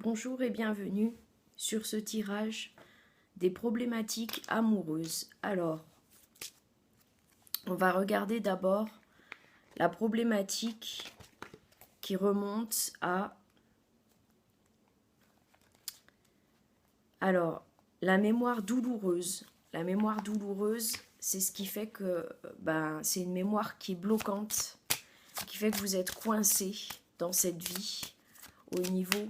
Bonjour et bienvenue sur ce tirage des problématiques amoureuses. Alors, on va regarder d'abord la problématique qui remonte à... Alors, la mémoire douloureuse. La mémoire douloureuse, c'est ce qui fait que c'est une mémoire qui est bloquante, qui fait que vous êtes coincé dans cette vie au niveau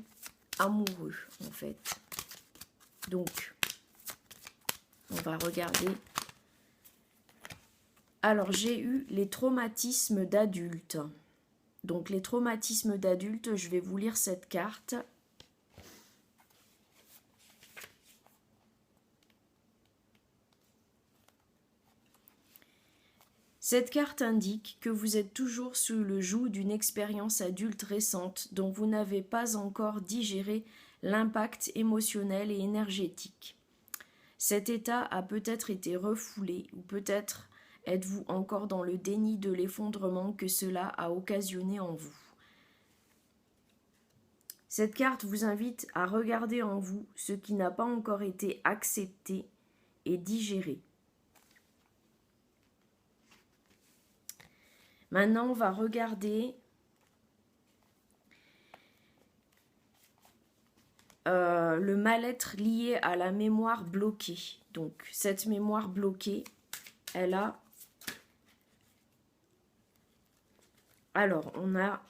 amoureux, en fait. Donc, on va regarder. Alors, j'ai eu les traumatismes d'adulte. Donc, les traumatismes d'adulte, je vais vous lire cette carte. Cette carte indique que vous êtes toujours sous le joug d'une expérience adulte récente dont vous n'avez pas encore digéré l'impact émotionnel et énergétique. Cet état a peut-être été refoulé ou peut-être êtes-vous encore dans le déni de l'effondrement que cela a occasionné en vous. Cette carte vous invite à regarder en vous ce qui n'a pas encore été accepté et digéré. Maintenant, on va regarder le mal-être lié à la mémoire bloquée. Donc, cette mémoire bloquée, elle a... Alors, on a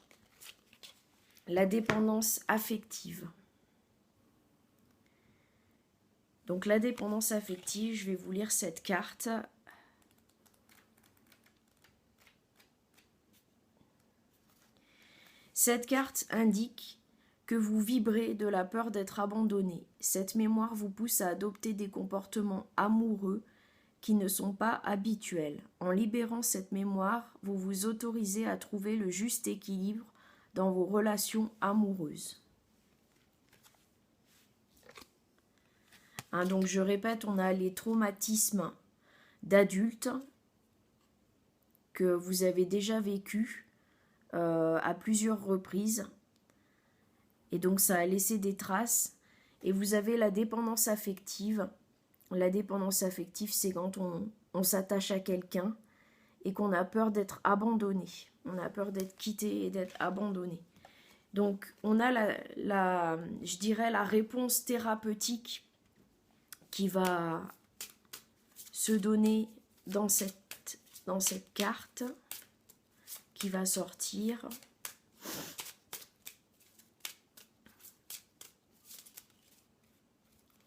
la dépendance affective. Donc, la dépendance affective, je vais vous lire cette carte. Cette carte indique que vous vibrez de la peur d'être abandonné. Cette mémoire vous pousse à adopter des comportements amoureux qui ne sont pas habituels. En libérant cette mémoire, vous vous autorisez à trouver le juste équilibre dans vos relations amoureuses. Donc je répète, on a les traumatismes d'adultes que vous avez déjà vécu à plusieurs reprises. Et donc ça a laissé des traces. Et vous avez la dépendance affective. La dépendance affective, c'est quand on s'attache à quelqu'un et qu'on a peur d'être abandonné. On a peur d'être quitté et d'être abandonné. Donc on a je dirais la réponse thérapeutique qui va se donner dans cette carte qui va sortir.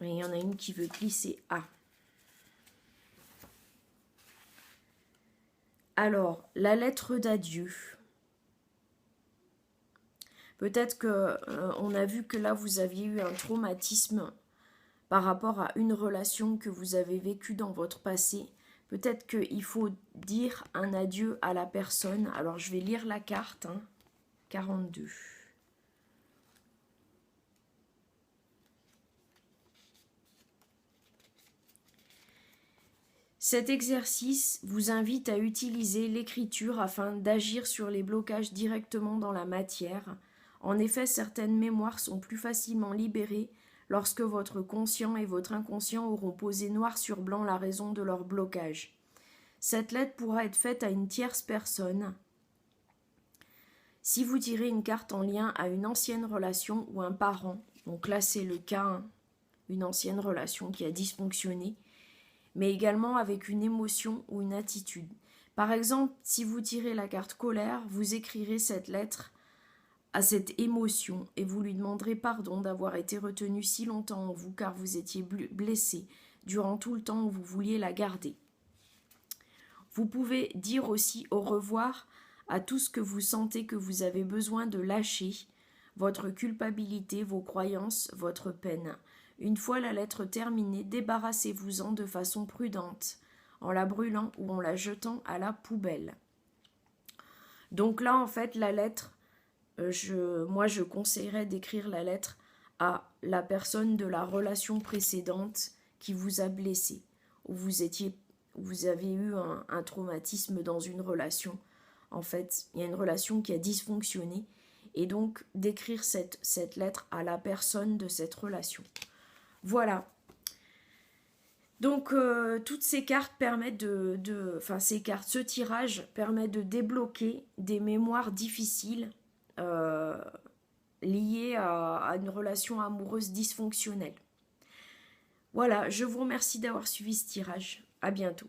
Et il y en a une qui veut glisser A. Alors, la lettre d'adieu. Peut-être qu'on a vu que là, vous aviez eu un traumatisme par rapport à une relation que vous avez vécue dans votre passé. Peut-être qu'il faut dire un adieu à la personne. Alors, je vais lire la carte. 42. Cet exercice vous invite à utiliser l'écriture afin d'agir sur les blocages directement dans la matière. En effet, certaines mémoires sont plus facilement libérées lorsque votre conscient et votre inconscient auront posé noir sur blanc la raison de leur blocage. Cette lettre pourra être faite à une tierce personne. Si vous tirez une carte en lien à une ancienne relation ou un parent, donc là c'est le cas, une ancienne relation qui a dysfonctionné, mais également avec une émotion ou une attitude. Par exemple, si vous tirez la carte colère, vous écrirez cette lettre à cette émotion et vous lui demanderez pardon d'avoir été retenu si longtemps en vous car vous étiez blessé durant tout le temps où vous vouliez la garder. Vous pouvez dire aussi au revoir à tout ce que vous sentez que vous avez besoin de lâcher, votre culpabilité, vos croyances, votre peine. Une fois la lettre terminée, débarrassez-vous-en de façon prudente, en la brûlant ou en la jetant à la poubelle. Donc là, en fait, la lettre, moi je conseillerais d'écrire la lettre à la personne de la relation précédente qui vous a blessé, où vous avez eu un traumatisme dans une relation. En fait, il y a une relation qui a dysfonctionné et donc d'écrire cette lettre à la personne de cette relation. Voilà. Donc toutes ces cartes permettent ce tirage permet de débloquer des mémoires difficiles liées à une relation amoureuse dysfonctionnelle. Voilà, je vous remercie d'avoir suivi ce tirage. À bientôt.